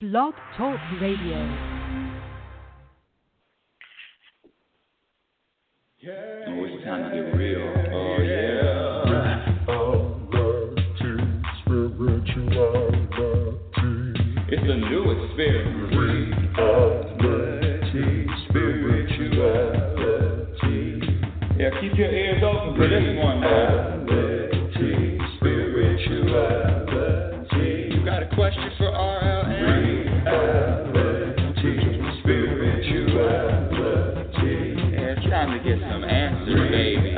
Blog Talk Radio. Oh, it's time to get real. Oh, yeah. It's a new experience. Reality, yeah, keep your ears open for this one now. Spirituality. You got a question for RLN? Spirituality. Yeah, it's time to get some answers, baby.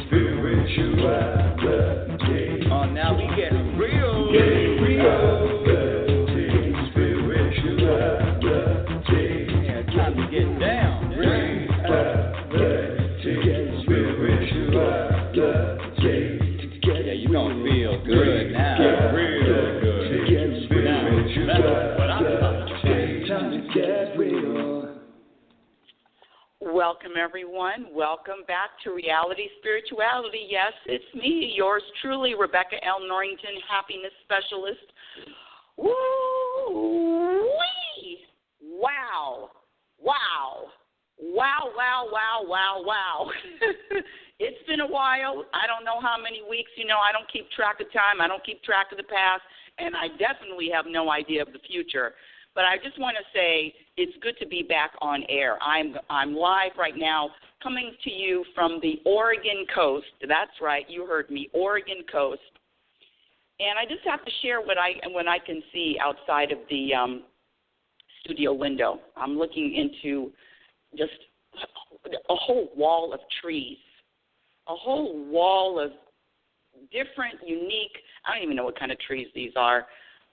Spirituality. Oh, now we get real. Welcome, everyone. Welcome back to Reality Spirituality. Yes, it's me, yours truly, Rebecca L. Norrington, happiness specialist. Woo-wee! Wow. Wow. Wow, wow, wow, wow, wow. It's been a while. I don't know how many weeks. You know, I don't keep track of time. I don't keep track of the past. And I definitely have no idea of the future. But I just want to say it's good to be back on air. I'm live right now, coming to you from the Oregon coast. That's right, you heard me, Oregon coast. And I just have to share what I can see outside of the studio window. I'm looking into just a whole wall of trees, a whole wall of different, unique, I don't even know what kind of trees these are,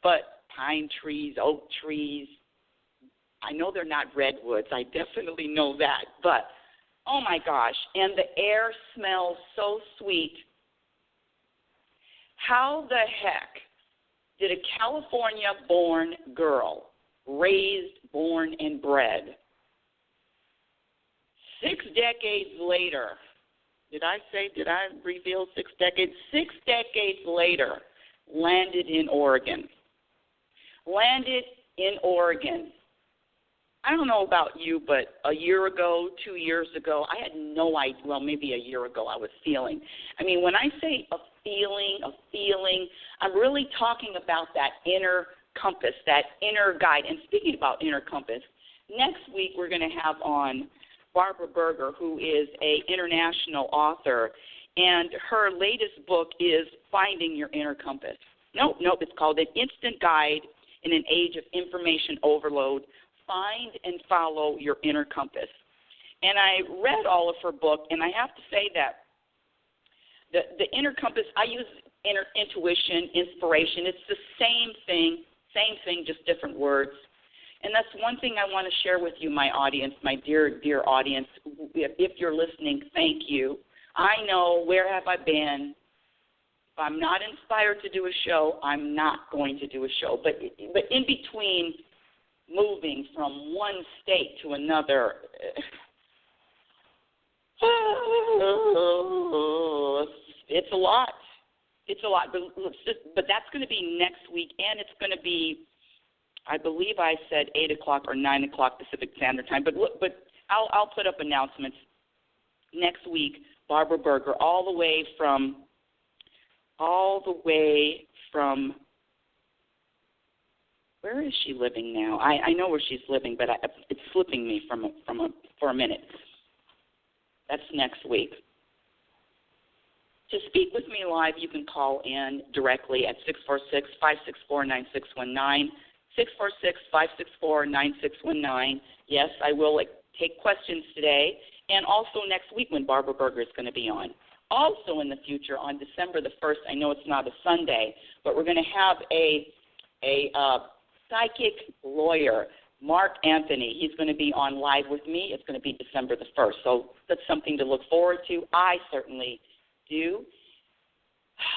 but pine trees, oak trees. I know they're not redwoods. I definitely know that. But, oh, my gosh, and the air smells so sweet. How the heck did a California-born girl, raised, born, and bred, 6 decades later, did I reveal 6 decades? 6 decades later, landed in Oregon. Landed in Oregon. I don't know about you, but a year ago, 2 years ago, I had no idea. Well, maybe a year ago I was feeling. I mean, when I say a feeling, I'm really talking about that inner compass, that inner guide. And speaking about inner compass, next week we're going to have on Barbara Berger, who is an international author, and her latest book is Finding Your Inner Compass. Nope, it's called An Instant Guide in an Age of Information Overload. Find and follow your inner compass. And I read all of her book, and I have to say that the inner compass, I use inner intuition, inspiration. It's the same thing, just different words. And that's one thing I want to share with you, my audience, my dear, dear audience. If you're listening, thank you. I know, where have I been? If I'm not inspired to do a show, I'm not going to do a show. But in between moving from one state to another, it's a lot. It's a lot. But that's going to be next week, and it's going to be, I believe I said 8 o'clock or 9 o'clock Pacific Standard Time. But I'll put up announcements next week. Barbara Berger, all the way from. Where is she living now? I know where she's living, but it's slipping me for a minute. That's next week. To speak with me live, you can call in directly at 646-564-9619, 646-564-9619. Yes, I will take questions today, and also next week when Barbara Berger is going to be on. Also in the future, on December the 1st, I know it's not a Sunday, but we're going to have a psychic lawyer, Mark Anthony. He's going to be on live with me. It's going to be December the 1st, so that's something to look forward to. I certainly do.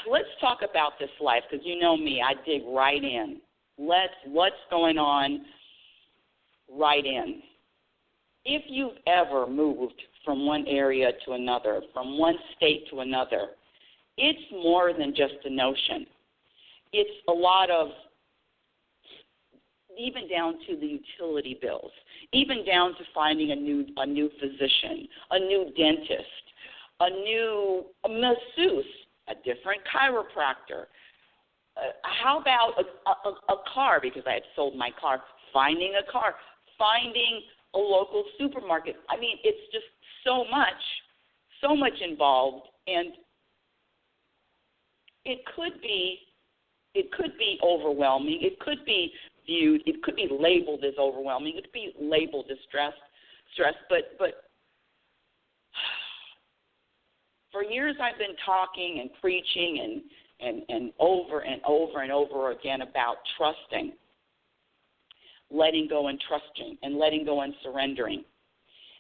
Let's talk about this life, because you know me. I dig right in. What's going on right in. If you've ever moved from one area to another, from one state to another, it's more than just a notion. It's a lot of even down to the utility bills, even down to finding a new physician, a new dentist, a masseuse, a different chiropractor. How about a car, because I had sold my car, finding a car, finding a local supermarket. I mean, it's just so much involved, and it could be overwhelming. It could be viewed. It could be labeled as overwhelming. It could be labeled as stress. But for years I've been talking and preaching and over and over and over again about trusting, letting go and trusting, and letting go and surrendering.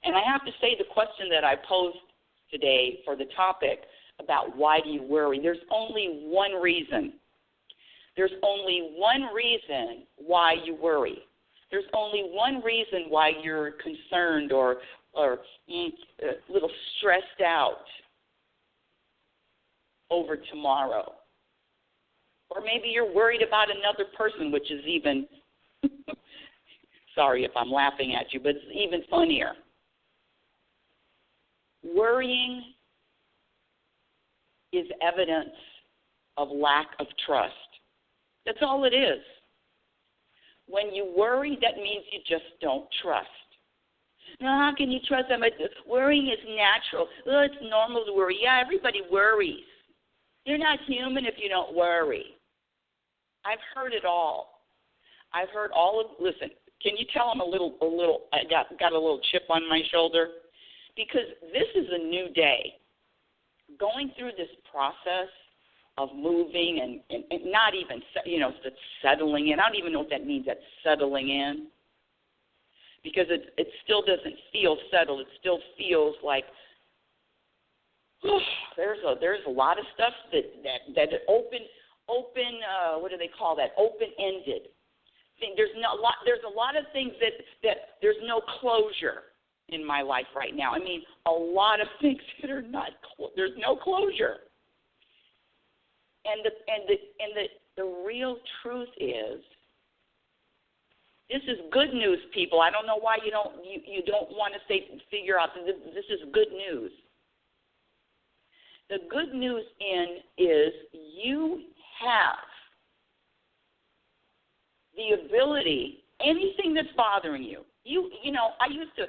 And I have to say, the question that I posed today for the topic about why do you worry, there's only one reason. There's only one reason why you worry. There's only one reason why you're concerned or a little stressed out over tomorrow. Or maybe you're worried about another person, which is even, sorry if I'm laughing at you, but it's even funnier. Worrying is evidence of lack of trust. That's all it is. When you worry, that means you just don't trust. Now, how can you trust them? Worrying is natural. Oh, it's normal to worry. Yeah, everybody worries. You're not human if you don't worry. I've heard it all. I've heard all of. Listen, can you tell I'm a little? I got a little chip on my shoulder, because this is a new day. Going through this process of moving and not even, settling in. I don't even know what that means, that settling in, because it still doesn't feel settled. It still feels like there's a lot of stuff that open. What do they call that? Open-ended. There's a lot of things that there's no closure in my life right now. I mean, a lot of things that are not. There's no closure. And the real truth is, this is good news, people. I don't know why you don't want to figure out that this is good news. The good news is you have the ability, anything that's bothering you. I used to.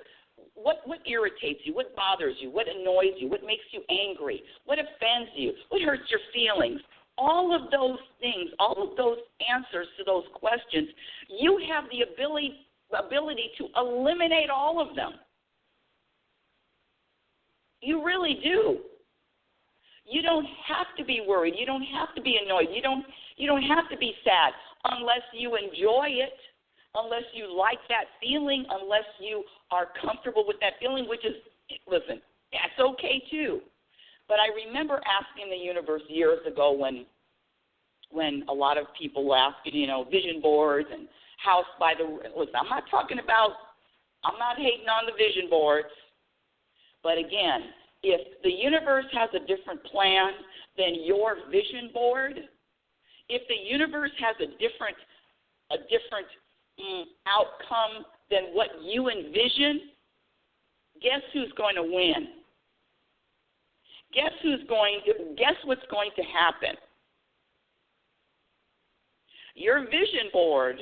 What irritates you? What bothers you? What annoys you? What makes you angry? What offends you? What hurts your feelings? All of those things, all of those answers to those questions, you have the ability to eliminate all of them. You really do. You don't have to be worried. You don't have to be annoyed. You don't have to be sad unless you enjoy it, unless you like that feeling, unless you are comfortable with that feeling, which is, listen, that's okay too. But I remember asking the universe years ago when a lot of people were asking, vision boards and house by the, listen, I'm not hating on the vision boards, but again, if the universe has a different plan than your vision board, if the universe has a different outcome than what you envision, guess who's going to win? Guess what's going to happen? Your vision board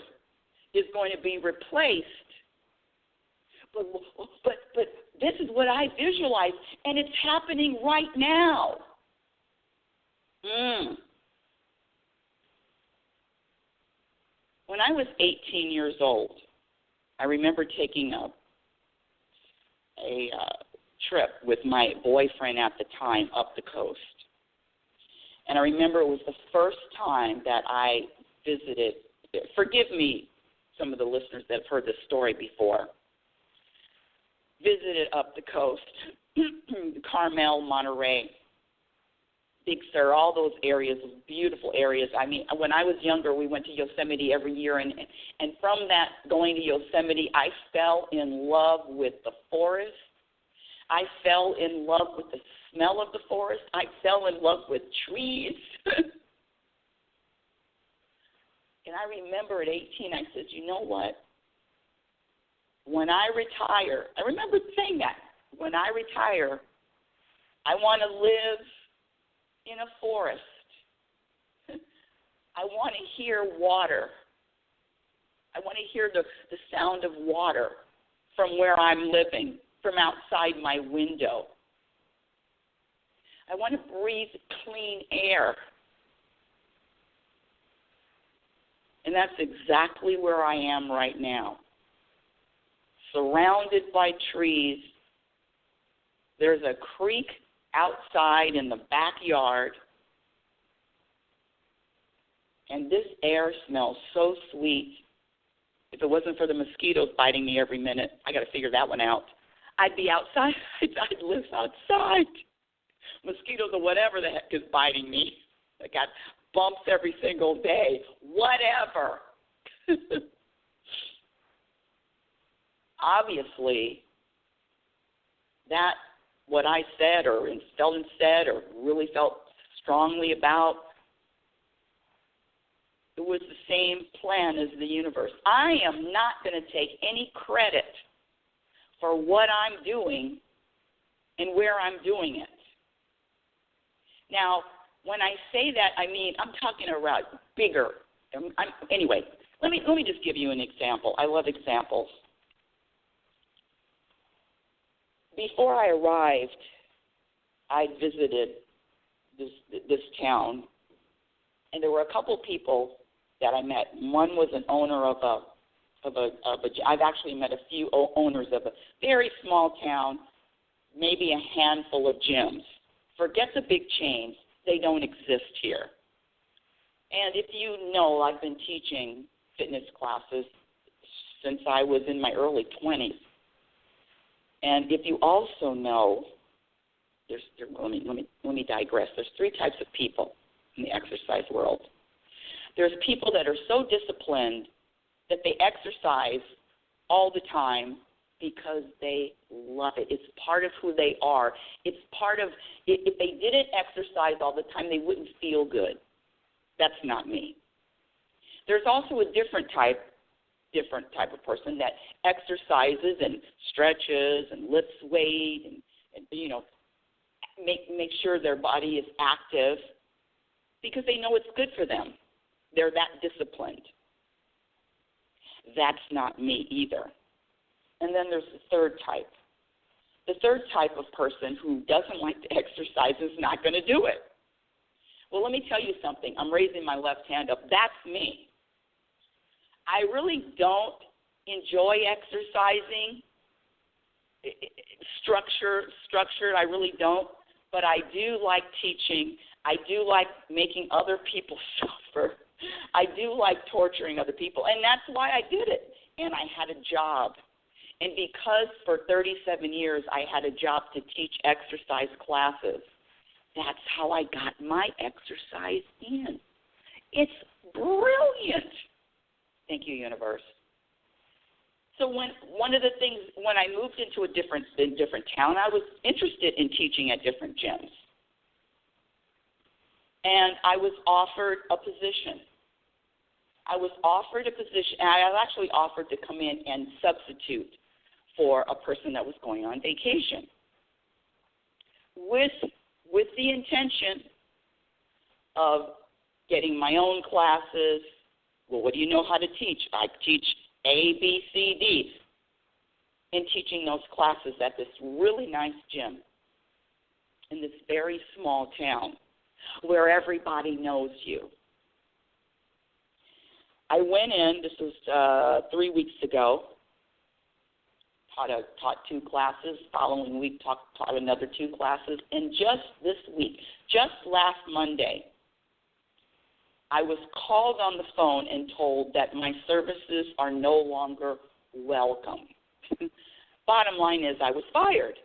is going to be replaced. But this is what I visualize, and it's happening right now. When I was 18 years old, I remember taking a trip with my boyfriend at the time up the coast. And I remember it was the first time that I visited, forgive me, some of the listeners that have heard this story before, visited up the coast, Carmel, Monterey, Big Sur, all those areas, beautiful areas. I mean, when I was younger, we went to Yosemite every year, and from that, going to Yosemite, I fell in love with the forest. I fell in love with the smell of the forest. I fell in love with trees. And And I remember at 18, I said, you know what? When I retire, I remember saying that. When I retire, I want to live in a forest. I want to hear water. I want to hear the sound of water from where I'm living, from outside my window. I want to breathe clean air. And that's exactly where I am right now. Surrounded by trees. There's a creek outside in the backyard. And this air smells so sweet. If it wasn't for the mosquitoes biting me every minute, I got to figure that one out. I'd be outside. I'd live outside. Mosquitoes or whatever the heck is biting me. I got bumps every single day. Whatever. Obviously, that what I said or Sheldon said or really felt strongly about, it was the same plan as the universe. I am not going to take any credit for what I'm doing and where I'm doing it. Now, when I say that, I mean I'm talking about bigger. Anyway, let me just give you an example. I love examples. Before I arrived, I visited this town, and there were a couple people that I met. One was an owner of I've actually met a few owners of a very small town, maybe a handful of gyms. Forget the big chains. They don't exist here. And if you know, I've been teaching fitness classes since I was in my early 20s. And if you also know, let me digress. There's three types of people in the exercise world. There's people that are so disciplined that they exercise all the time because they love it. It's part of who they are. It's part of, if they didn't exercise all the time, they wouldn't feel good. That's not me. There's also a different type of person that exercises and stretches and lifts weight and make sure their body is active because they know it's good for them. They're that disciplined. That's not me either. And then there's the third type. The third type of person who doesn't like to exercise is not going to do it. Well, let me tell you something. I'm raising my left hand up. That's me. I really don't enjoy exercising, structured, I really don't, but I do like teaching. I do like making other people suffer. I do like torturing other people, and that's why I did it. And I had a job. And because for 37 years I had a job to teach exercise classes, that's how I got my exercise in. It's brilliant. Thank you, universe. So one of the things, when I moved into a different town, I was interested in teaching at different gyms. And I was offered a position. I was actually offered to come in and substitute for a person that was going on vacation with the intention of getting my own classes. Well, what do you know how to teach? I teach A, B, C, D. And teaching those classes at this really nice gym in this very small town where everybody knows you. I went in, this was 3 weeks ago, taught 2 classes. Following week, taught another 2 classes. And just this week, just last Monday, I was called on the phone and told that my services are no longer welcome. Bottom line is I was fired.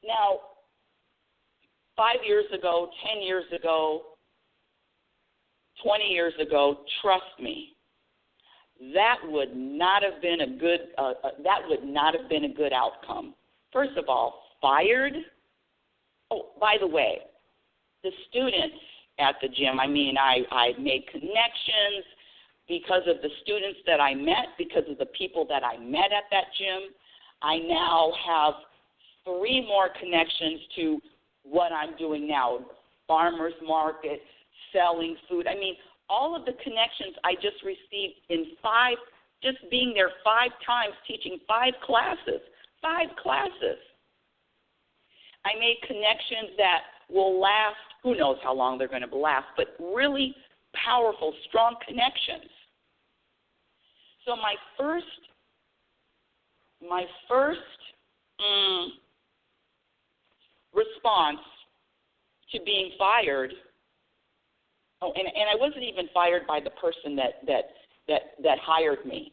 Now, 5 years ago, 10 years ago, 20 years ago, trust me, that would not have been a good outcome. First of all, fired. Oh, by the way, the students at the gym. I mean, I made connections because of the students that I met, because of the people that I met at that gym. I now have 3 more connections to what I'm doing now, farmers market, selling food. I mean, all of the connections I just received in 5, just being there 5 times, teaching 5 classes. 5 classes. I made connections that will last, who knows how long they're going to last, but really powerful, strong connections. So my first response to being fired, and I wasn't even fired by the person that hired me.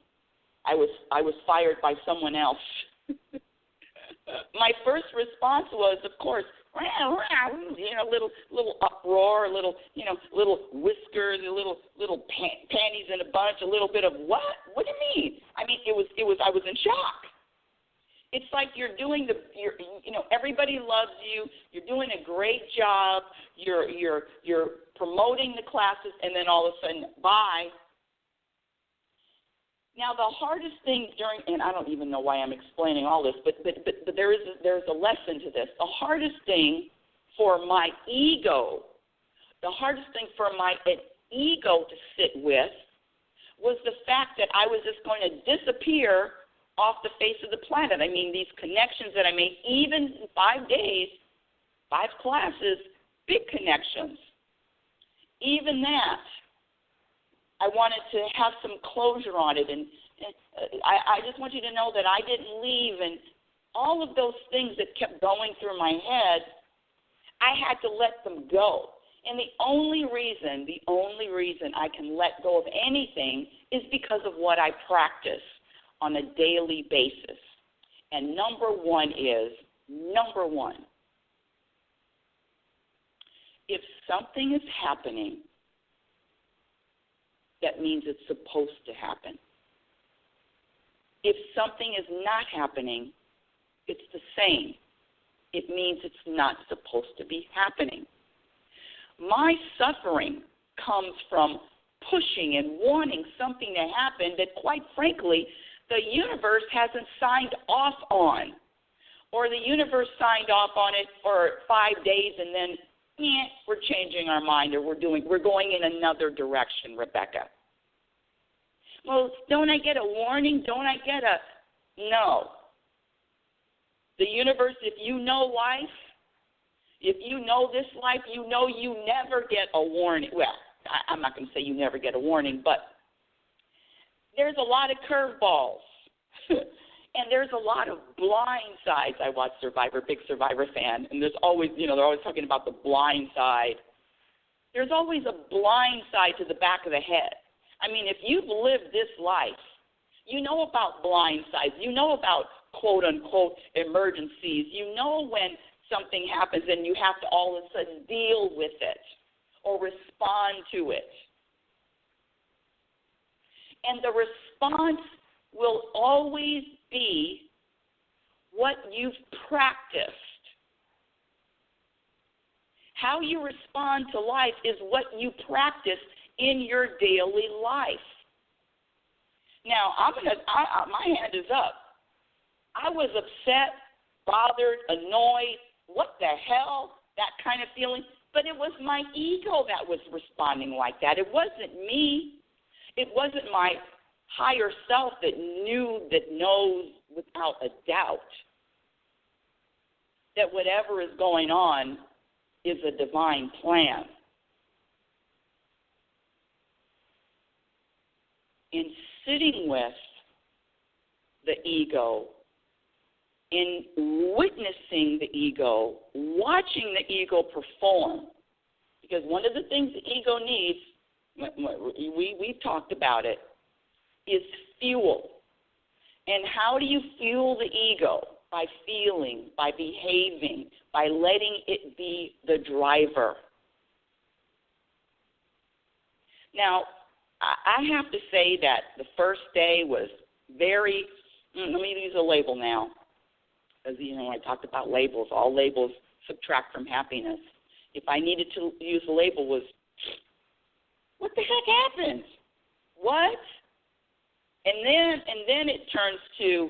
I was fired by someone else. My first response was, of course, little uproar, little whiskers, little panties in a bunch, a little bit of what? What do you mean? I mean, I was in shock. It's like everybody loves you. You're doing a great job. You're promoting the classes, and then all of a sudden, bye. Now, the hardest thing and I don't even know why I'm explaining all this, but there's a lesson to this. The hardest thing for my ego, to sit with was the fact that I was just going to disappear off the face of the planet. I mean, these connections that I made, even in 5 days, 5 classes, big connections. Even that, I wanted to have some closure on it, and I just want you to know that I didn't leave, and all of those things that kept going through my head, I had to let them go. And the only reason I can let go of anything is because of what I practice on a daily basis. And number one, if something is happening, that means it's supposed to happen. If something is not happening, it's the same. It means it's not supposed to be happening. My suffering comes from pushing and wanting something to happen that, quite frankly, the universe hasn't signed off on. Or the universe signed off on it for 5 days and then, we're changing our mind, or we're going in another direction, Rebecca. Well, don't I get a warning? No. The universe, if you know life, if you know this life, you know you never get a warning. Well, I'm not going to say you never get a warning, but there's a lot of curveballs. And there's a lot of blind sides. I watch Survivor, big Survivor fan, and there's always, they're always talking about the blind side. There's always a blind side to the back of the head. I mean, if you've lived this life, you know about blind sides. You know about quote-unquote emergencies. You know when something happens and you have to all of a sudden deal with it or respond to it. And the response will always be what you've practiced. How you respond to life is what you practice in your daily life. Now, my hand is up. I was upset, bothered, annoyed, what the hell, that kind of feeling. But it was my ego that was responding like that. It wasn't me. It wasn't my higher self that knows without a doubt that whatever is going on is a divine plan. In sitting with the ego, in witnessing the ego, watching the ego perform, because one of the things the ego needs, we've talked about it, is fuel. And how do you fuel the ego? By feeling, by behaving, by letting it be the driver. Now, I have to say that the first day was very, let me use a label now, because, I talked about labels. All labels subtract from happiness. if I needed to use the label, was, what the heck happened? What? And then it turns to,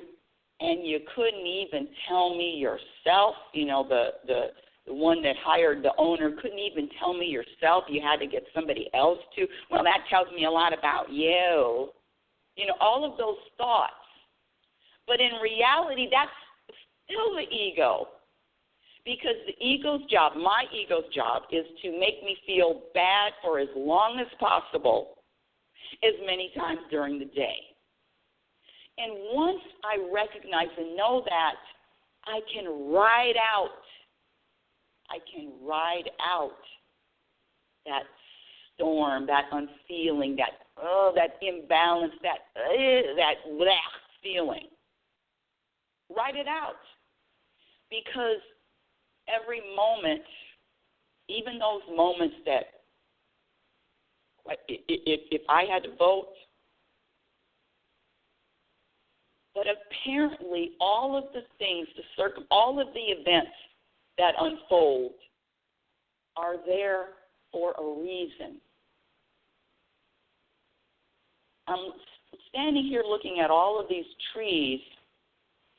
and you couldn't even tell me yourself. You know, the one that hired the owner couldn't even tell me yourself. You had to get somebody else to. Well, that tells me a lot about you. You know, all of those thoughts. But in reality, that's still the ego. Because the ego's job, my ego's job, is to make me feel bad for as long as possible, as many times during the day. And once I recognize and know that, I can ride out that storm, that unfeeling, that imbalance, that feeling. Ride it out. Because every moment, even those moments that, if I had to vote, but apparently all of the things, all of the events that unfold are there for a reason. I'm standing here looking at all of these trees.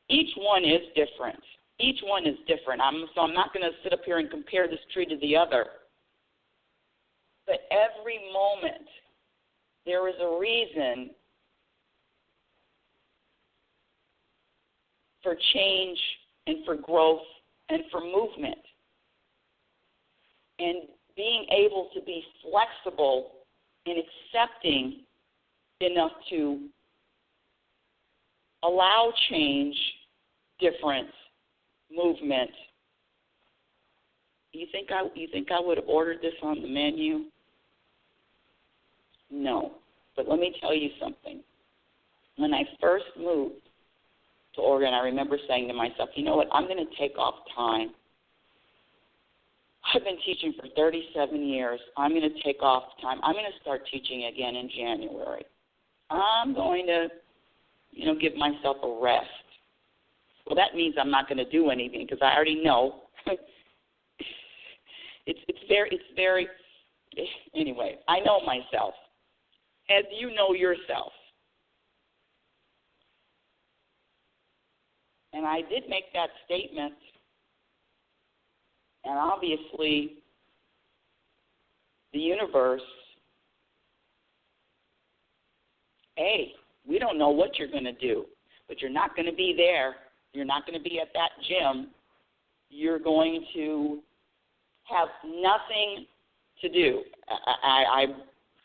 Each one is different. Each one is different. So I'm not going to sit up here and compare this tree to the other. But every moment, there is a reason for change and for growth and for movement. And being able to be flexible and accepting enough to allow change, difference, movement. You think I would have ordered this on the menu? No. But let me tell you something. When I first moved to Oregon, I remember saying to myself, you know what, I'm going to take off time. I've been teaching for 37 years. I'm going to take off time. I'm going to start teaching again in January. I'm going to, give myself a rest. Well, that means I'm not going to do anything because I already know. It's very, anyway, I know myself as you know yourself. And I did make that statement, and obviously the universe, hey, we don't know what you're going to do, but you're not going to be there. You're not going to be at that gym. You're going to have nothing to do. I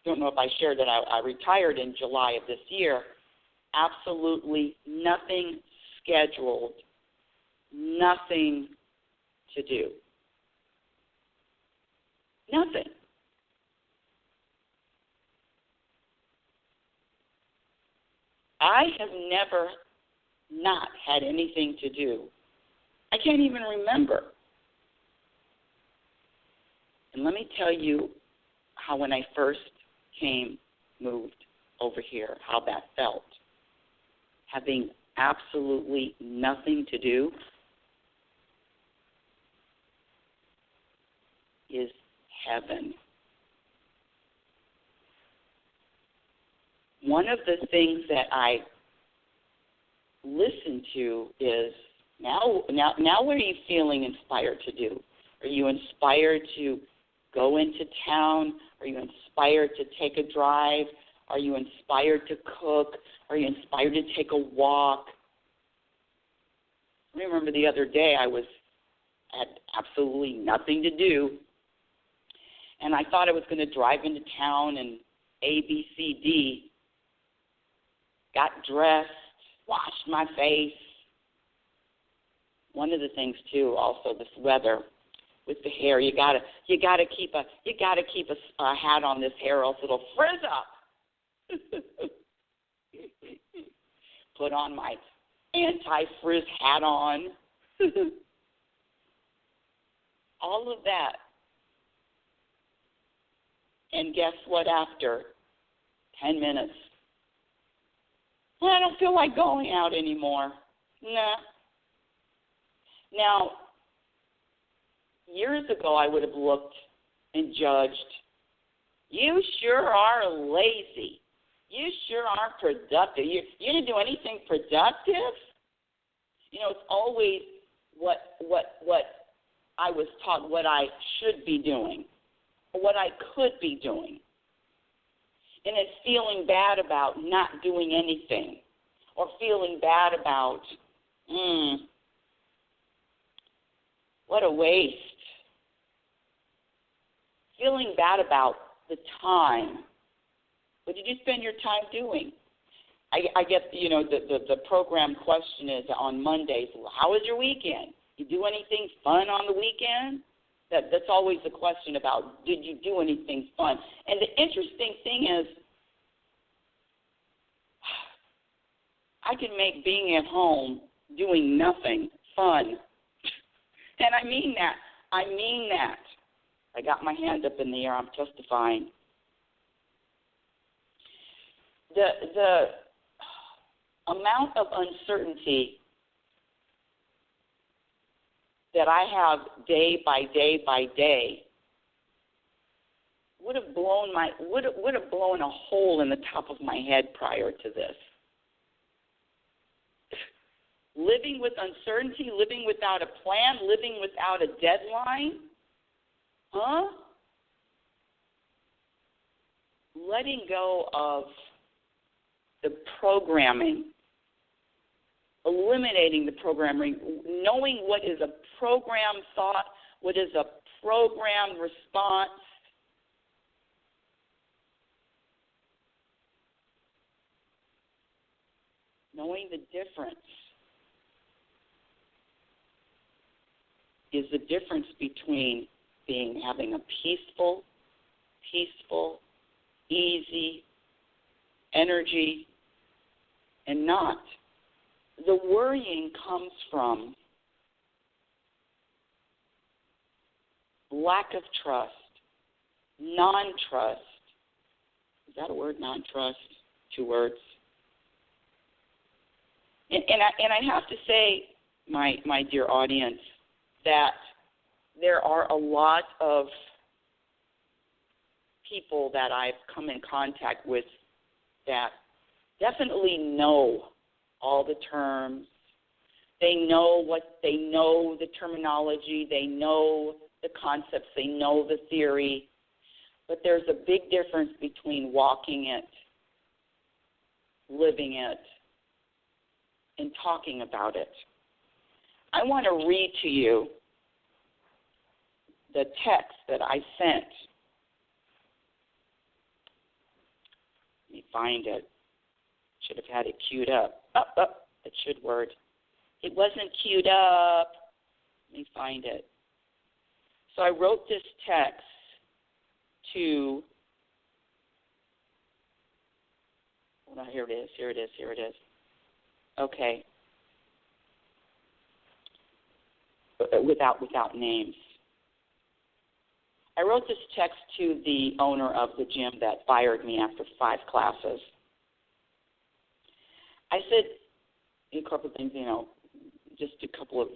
don't know if I shared that I retired in July of this year. Absolutely nothing scheduled, nothing to do. Nothing. I have never not had anything to do. I can't even remember. And let me tell you how when I first moved over here, how that felt. Having absolutely nothing to do is heaven. One of the things that I listen to is, now what are you feeling inspired to do? Are you inspired to go into town? Are you inspired to take a drive? Are you inspired to cook? Are you inspired to take a walk? I remember the other day I had absolutely nothing to do, and I thought I was going to drive into town and A, B, C, D. Got dressed, washed my face. One of the things too, also this weather with the hair, you gotta keep a hat on this hair, else it'll frizz up. Put on my anti-frizz hat on. All of that. And guess what? After 10 minutes. Well, I don't feel like going out anymore. Nah. Now, years ago I would have looked and judged, you sure are lazy. You sure aren't productive. You didn't do anything productive? You know, it's always what I was taught, what I should be doing, or what I could be doing. And it's feeling bad about not doing anything, or feeling bad about, what a waste. Feeling bad about the time. What did you spend your time doing? I get, you know, the program question is on Mondays, well, how was your weekend? You do anything fun on the weekend? That's always the question about, did you do anything fun? And the interesting thing is, I can make being at home doing nothing fun. And I mean that. I got my hand up in the air. I'm testifying. The amount of uncertainty that I have day by day by day would have blown a hole in the top of my head prior to this. Living with uncertainty, living without a plan, living without a deadline, letting go of the programming, eliminating the programming, knowing what is a program thought, what is a program response. Knowing the difference is the difference between having a peaceful, easy energy and not. The worrying comes from lack of trust, non-trust. Is that a word, non-trust? 2 words. And I have to say, my dear audience, that there are a lot of people that I've come in contact with that definitely know all the terms. They know the terminology, they know the concepts, they know the theory, but there's a big difference between walking it, living it, and talking about it. I want to read to you the text that I sent. Let me find it. Should have had it queued up. It should word. It wasn't queued up. Let me find it. So I wrote this text to, hold on, here it is. Okay. Without names. I wrote this text to the owner of the gym that fired me after 5 classes. I said a couple of things, just a couple of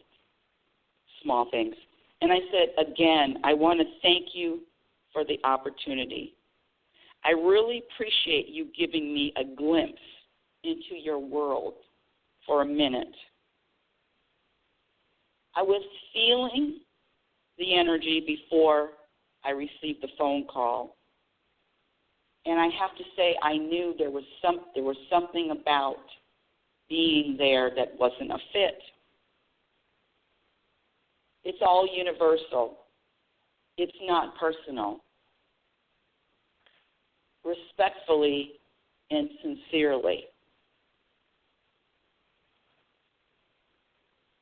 small things. And I said, again, I want to thank you for the opportunity. I really appreciate you giving me a glimpse into your world for a minute. I was feeling the energy before I received the phone call. And I have to say, I knew there was something about being there that wasn't a fit. It's all universal. It's not personal. Respectfully and sincerely.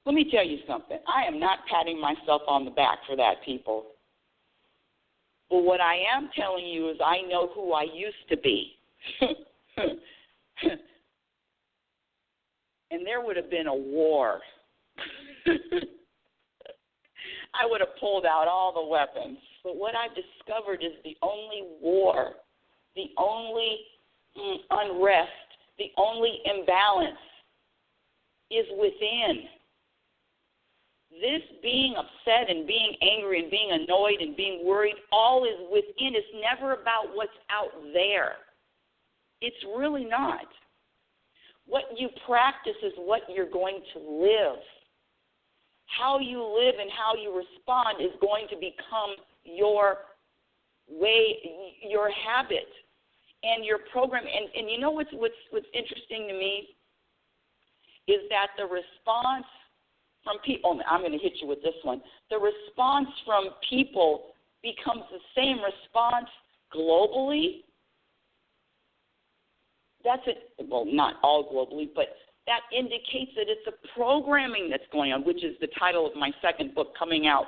Let me tell you something. I am not patting myself on the back for that, people. But what I am telling you is I know who I used to be. And there would have been a war. I would have pulled out all the weapons. But what I've discovered is the only war, the only unrest, the only imbalance is within, This being upset and being angry and being annoyed and being worried, all is within. It's never about what's out there. It's really not. What you practice is what you're going to live. How you live and how you respond is going to become your way, your habit, and your program. And you know what's interesting to me is that the response from people, I'm going to hit you with this one, the response from people becomes the same response globally. That's it. Well, not all globally, but that indicates that it's a programming that's going on, which is the title of my second book coming out.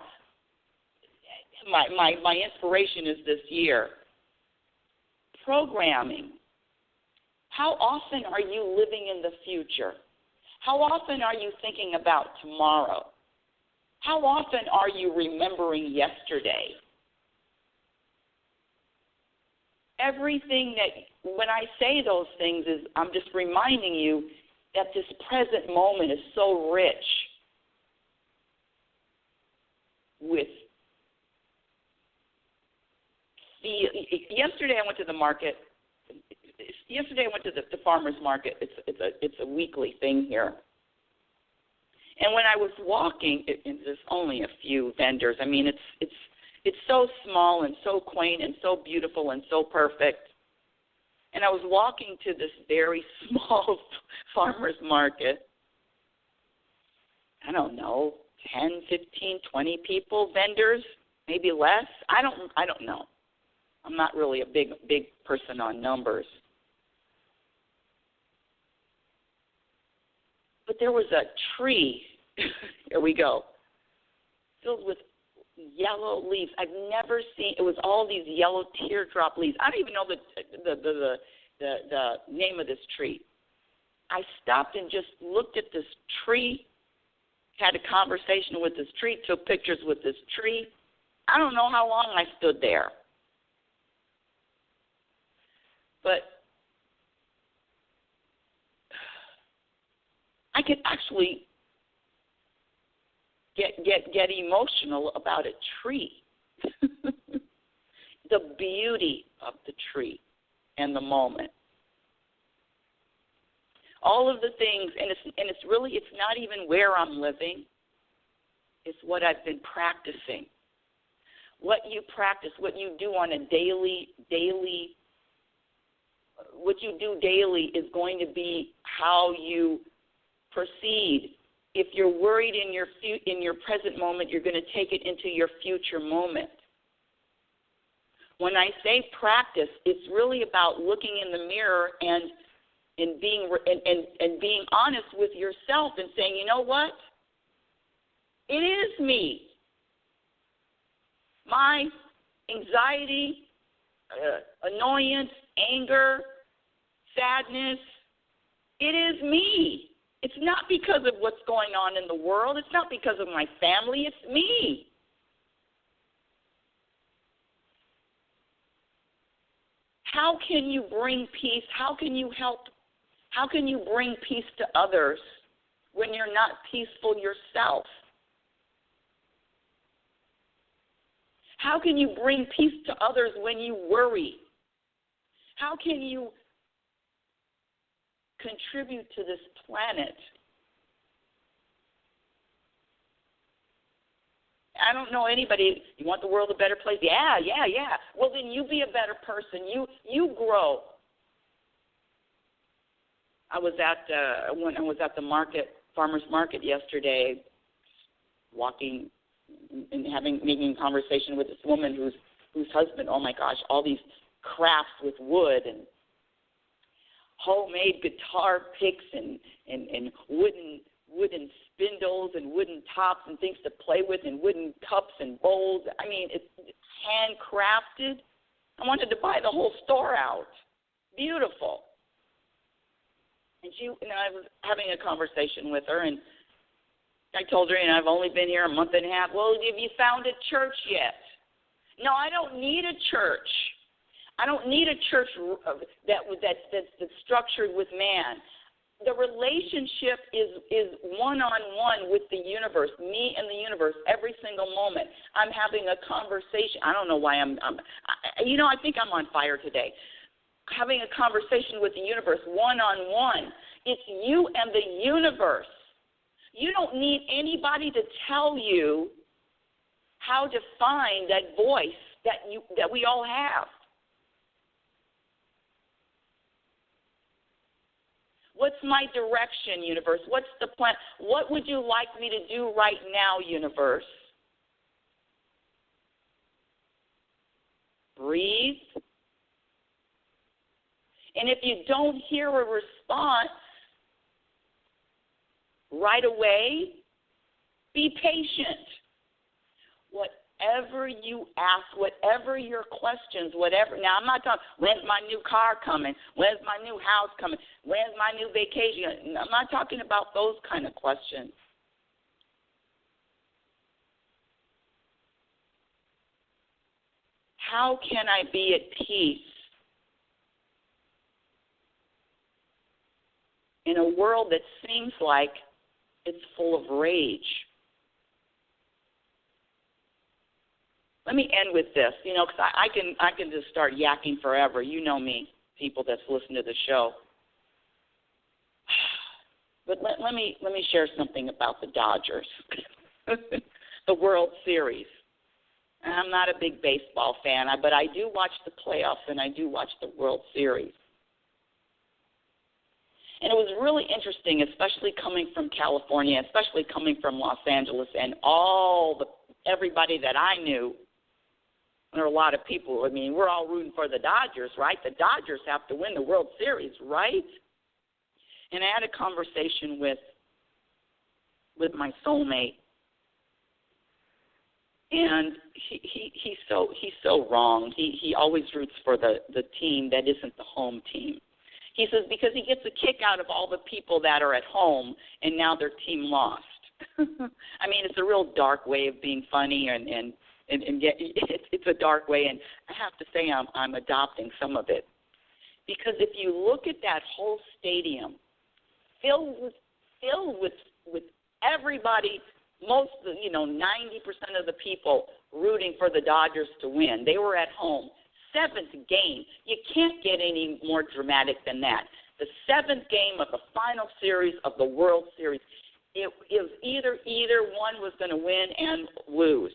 My inspiration is this year. Programming. How often are you living in the future? How often are you thinking about tomorrow? How often are you remembering yesterday? Everything that, when I say those things, is I'm just reminding you that this present moment is so rich with yesterday I went to the market. Yesterday I went to the farmer's market. It's a weekly thing here. And when I was walking, there's only a few vendors. I mean, it's so small and so quaint and so beautiful and so perfect. And I was walking to this very small farmer's market. I don't know, 10, 15, 20 people, vendors, maybe less. I don't know. I'm not really a big person on numbers. But there was a tree, here we go, filled with yellow leaves. I've never seen, it was all these yellow teardrop leaves. I don't even know the name of this tree. I stopped and just looked at this tree, had a conversation with this tree, took pictures with this tree. I don't know how long I stood there. But I could actually get emotional about a tree. The beauty of the tree and the moment. All of the things, and it's really, it's not even where I'm living. It's what I've been practicing. What you practice, what you do on a daily, what you do daily is going to be how you proceed. If you're worried in your present moment, you're going to take it into your future moment. When I say practice, it's really about looking in the mirror and being honest with yourself and saying, you know what? It is me. My anxiety, annoyance, anger, sadness, it is me. It's not because of what's going on in the world. It's not because of my family. It's me. How can you bring peace? How can you help? How can you bring peace to others when you're not peaceful yourself? How can you bring peace to others when you worry? How can you contribute to this planet? I don't know anybody. You want the world a better place? Yeah. Well, then you be a better person. You grow. When I was at the farmer's market yesterday, walking and making a conversation with this woman whose husband, oh my gosh, all these crafts with wood and homemade guitar picks and wooden spindles and wooden tops and things to play with and wooden cups and bowls. I mean, it's handcrafted. I wanted to buy the whole store out. Beautiful. And I was having a conversation with her, and I told her, I've only been here a month and a half. Well, have you found a church yet? No, I don't need a church. I don't need a church that's structured with man. the relationship is one-on-one with the universe, me and the universe, every single moment. I'm having a conversation. I don't know why I think I'm on fire today. Having a conversation with the universe one-on-one. It's you and the universe. You don't need anybody to tell you how to find that voice that we all have. What's my direction, universe? What's the plan? What would you like me to do right now, universe? Breathe. And if you don't hear a response right away, be patient. Whatever you ask, whatever your questions, whatever. Now, I'm not talking, when's my new car coming? When's my new house coming? When's my new vacation? I'm not talking about those kind of questions. How can I be at peace in a world that seems like it's full of rage? Let me end with this, because I can just start yakking forever. You know me, people that's listened to the show. But let me share something about the Dodgers, the World Series. And I'm not a big baseball fan, but I do watch the playoffs and I do watch the World Series. And it was really interesting, especially coming from California, especially coming from Los Angeles, and everybody that I knew. There are a lot of people. I mean, we're all rooting for the Dodgers, right? The Dodgers have to win the World Series, right? And I had a conversation with my soulmate, and he's so wrong. He always roots for the team that isn't the home team. He says because he gets a kick out of all the people that are at home and now their team lost. I mean, it's a real dark way of being funny, and yet it's a dark way, and I have to say I'm adopting some of it. Because if you look at that whole stadium filled with everybody, 90% of the people rooting for the Dodgers to win, they were at home. 7th game. You can't get any more dramatic than that. The 7th game of the final series of the World Series, it was either one was going to win and lose.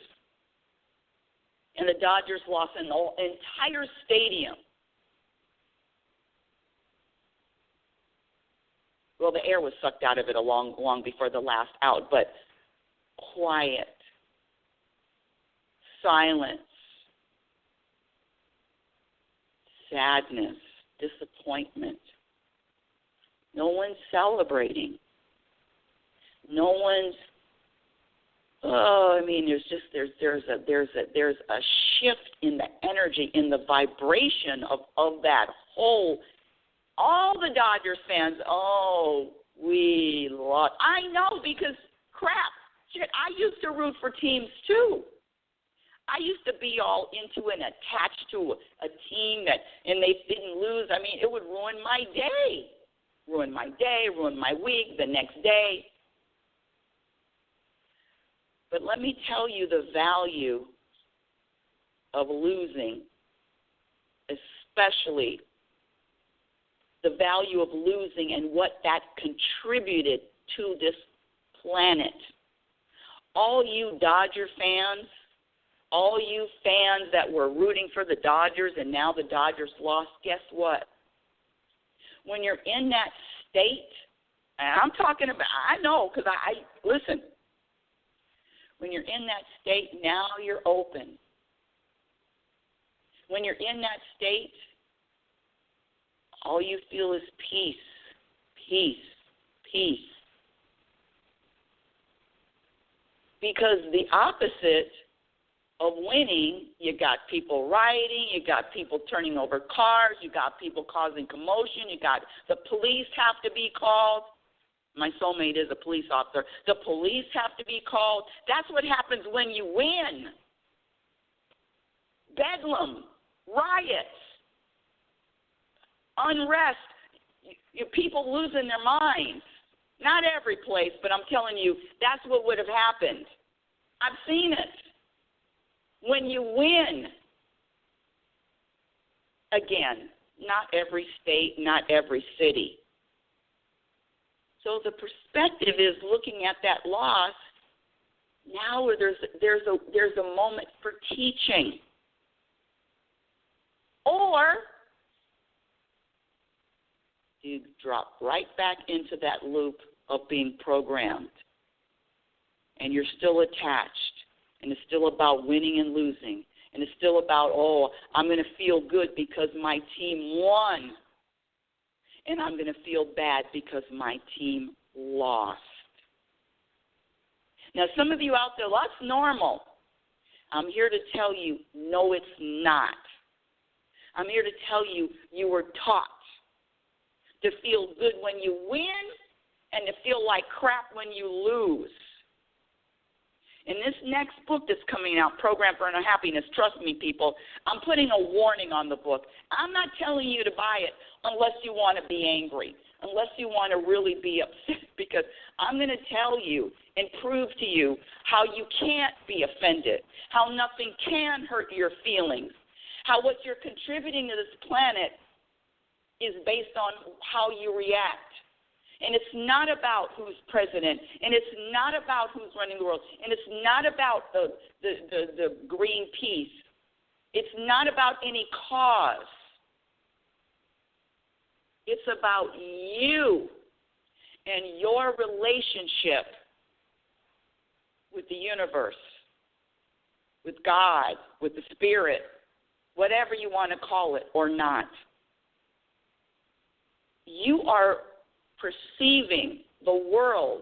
And the Dodgers lost in the entire stadium. Well, the air was sucked out of it long before the last out, but quiet, silence, sadness, disappointment. No one's celebrating. No one's. There's a shift in the energy, in the vibration of that whole. All the Dodgers fans, we lost. I know, because shit, I used to root for teams too. I used to be all into and attached to a team and they didn't lose. I mean, it would ruin my day, ruin my week, the next day. But let me tell you the value of losing, especially the value of losing and what that contributed to this planet. All you Dodger fans, all you fans that were rooting for the Dodgers and now the Dodgers lost, guess what? When you're in that state, and I'm talking about, I know, because listen, when you're in that state, now you're open. When you're in that state, all you feel is peace, peace, peace. Because the opposite of winning, you got people rioting, you got people turning over cars, you got people causing commotion, you got the police have to be called. My soulmate is a police officer. The police have to be called. That's what happens when you win. Bedlam, riots, unrest. people losing their minds. Not every place, but I'm telling you, that's what would have happened. I've seen it. When you win, again, not every state, not every city. So the perspective is looking at that loss. Now there's a moment for teaching. Or you drop right back into that loop of being programmed. And you're still attached. And it's still about winning and losing. And it's still about, I'm going to feel good because my team won. And I'm going to feel bad because my team lost. Now, some of you out there, that's normal. I'm here to tell you, no, it's not. I'm here to tell you, you were taught to feel good when you win and to feel like crap when you lose. In this next book that's coming out, Program for Inner Happiness, trust me, people, I'm putting a warning on the book. I'm not telling you to buy it unless you want to be angry, unless you want to really be upset, because I'm going to tell you and prove to you how you can't be offended, how nothing can hurt your feelings, how what you're contributing to this planet is based on how you react. And it's not about who's president, and it's not about who's running the world, and it's not about the green peace. It's not about any cause. It's about you and your relationship with the universe, with God, with the Spirit, whatever you want to call it or not. You are perceiving the world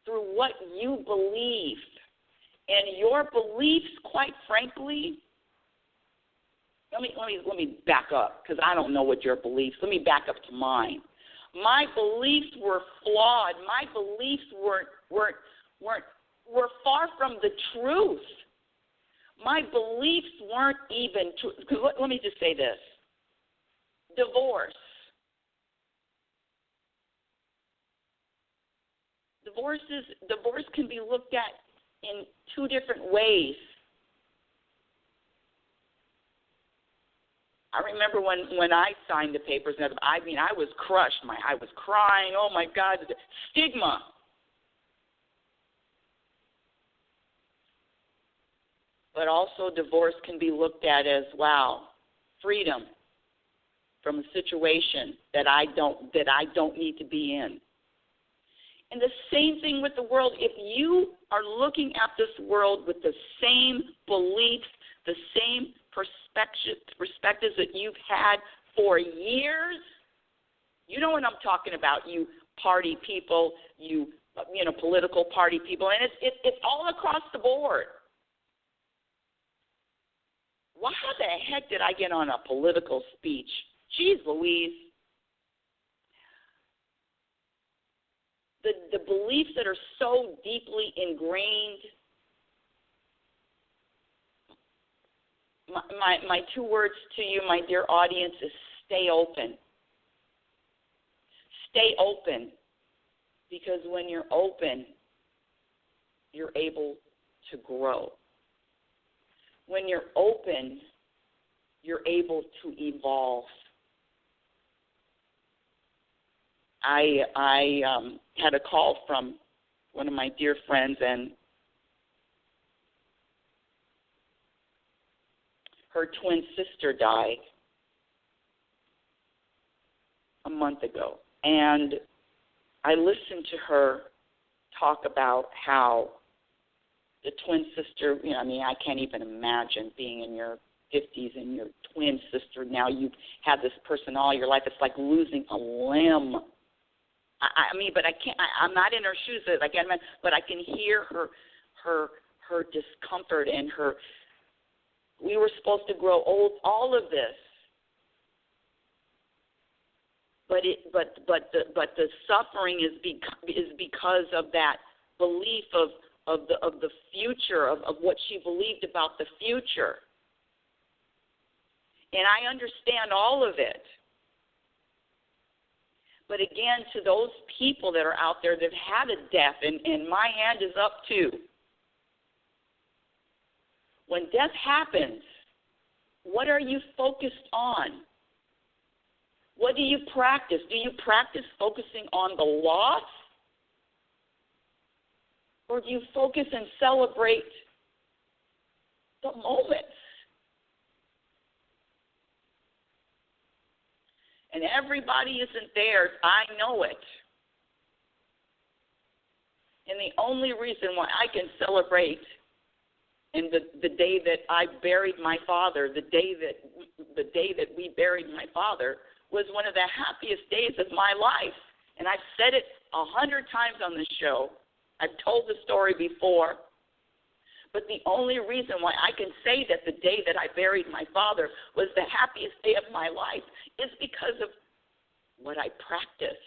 through what you believe. And your beliefs, quite frankly, let me back up, because I don't know what your beliefs. Let me back up to mine. My beliefs were flawed. My beliefs were far from the truth. My beliefs weren't even true. Let me just say this. Divorce. Divorce can be looked at in two different ways. I remember when I signed the papers, I was crushed. I was crying. Oh, my God, the stigma. But also divorce can be looked at as, wow, freedom from a situation that I don't need to be in. And the same thing with the world. If you are looking at this world with the same beliefs, the same perspectives that you've had for years, you know what I'm talking about, you party people, you political party people, and it's all across the board. Why the heck did I get on a political speech? Jeez Louise. The beliefs that are so deeply ingrained. My two words to you, my dear audience, is stay open. Stay open, because when you're open, you're able to grow. When you're open, you're able to evolve. I had a call from one of my dear friends, and her twin sister died a month ago. And I listened to her talk about how the twin sister, I can't even imagine being in your 50s and your twin sister. Now you've had this person all your life. It's like losing a limb. But I can't. I'm not in her shoes. But I can hear her discomfort and her. We were supposed to grow old. All of this, but the suffering is because of that belief of the future of what she believed about the future. And I understand all of it. But again, to those people that are out there that have had a death, and my hand is up too. When death happens, what are you focused on? What do you practice? Do you practice focusing on the loss? Or do you focus and celebrate the moments? And everybody isn't there. I know it. And the only reason why I can celebrate in the day that I buried my father, the day that we buried my father, was one of the happiest days of my life. And I've said it 100 times on this show. I've told the story before. But the only reason why I can say that the day that I buried my father was the happiest day of my life is because of what I practiced.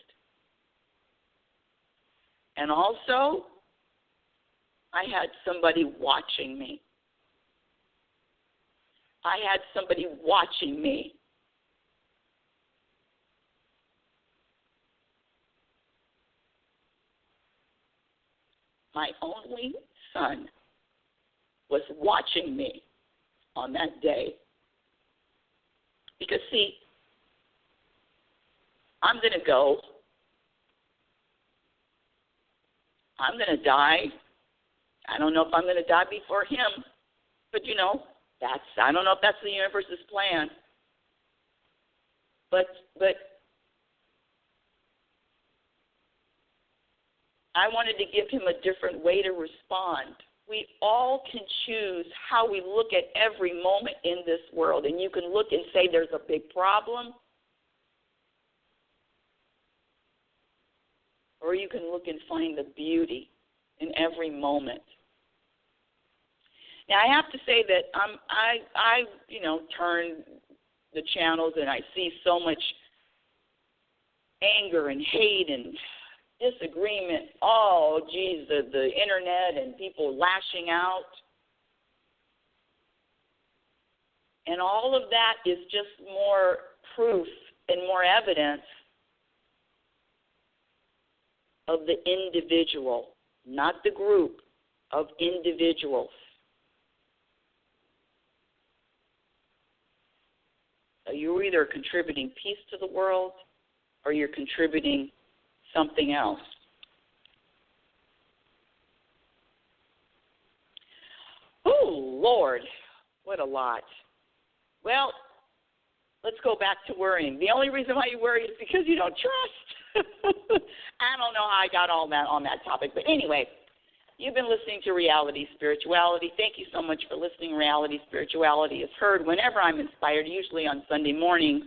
And also, I had somebody watching me. I had somebody watching me. My only son was watching me on that day. Because, see, I'm going to go. I'm going to die. I don't know if I'm going to die before him. But, I don't know if that's the universe's plan. But I wanted to give him a different way to respond. We all can choose how we look at every moment in this world. And you can look and say there's a big problem. Or you can look and find the beauty in every moment. Now, I have to say that I turn the channels and I see so much anger and hate and disagreement. Oh, geez, the internet and people lashing out. And all of that is just more proof and more evidence of the individual, not the group, of individuals. So you're either contributing peace to the world or you're contributing something else. Oh, Lord, what a lot. Well, let's go back to worrying. The only reason why you worry is because you don't trust. I don't know how I got all that on that topic, but anyway, you've been listening to Reality Spirituality. Thank you so much for listening. Reality Spirituality is heard whenever I'm inspired, usually on Sunday mornings.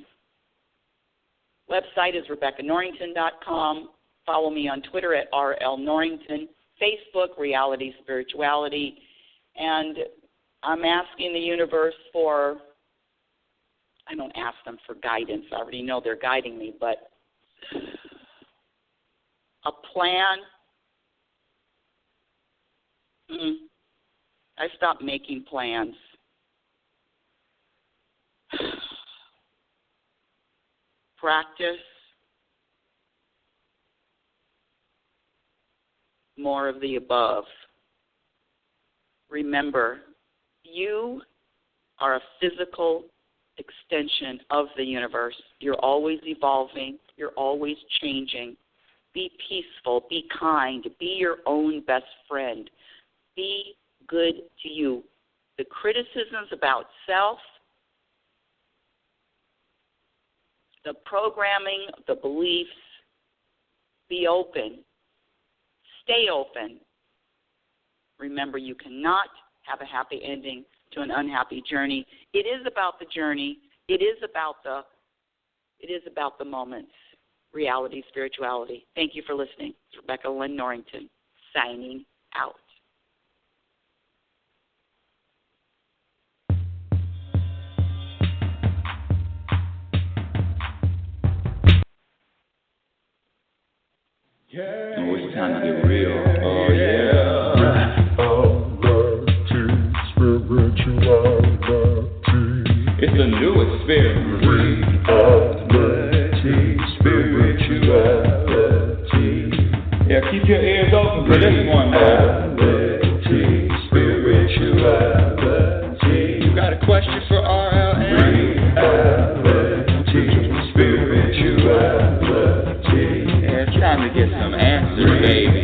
Website is RebeccaNorrington.com. Follow me on Twitter at RLNorrington. Facebook, Reality Spirituality. And I'm asking the universe for, I don't ask them for guidance. I already know they're guiding me, but a plan. I stopped making plans. Practice. More of the above. Remember, you are a physical extension of the universe. You're always evolving. You're always changing. Be peaceful. Be kind. Be your own best friend. Be good to you. The criticisms about self, the programming, the beliefs, be open. Stay open. Remember, you cannot have a happy ending to an unhappy journey. It is about the journey. It is about the moments. Reality Spirituality. Thank you for listening. It's Rebecca Lynn Norrington signing out. Oh, it's time to get real. Oh, yeah. It's a new experience. Reality Spirituality. Yeah, keep your ears open for this one, man. Spirituality. You got a question for RLN? Spirituality. Yeah, it's time to get some answers, baby.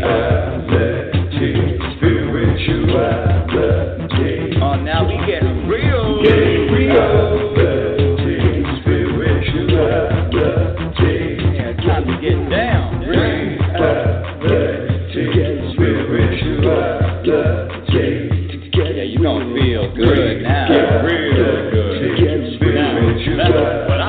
Spirituality. Oh, now we getting real. Getting real. Spirituality. Yeah, it's time to get down. Yeah, you gonna feel good now. Get real good. Now, that's what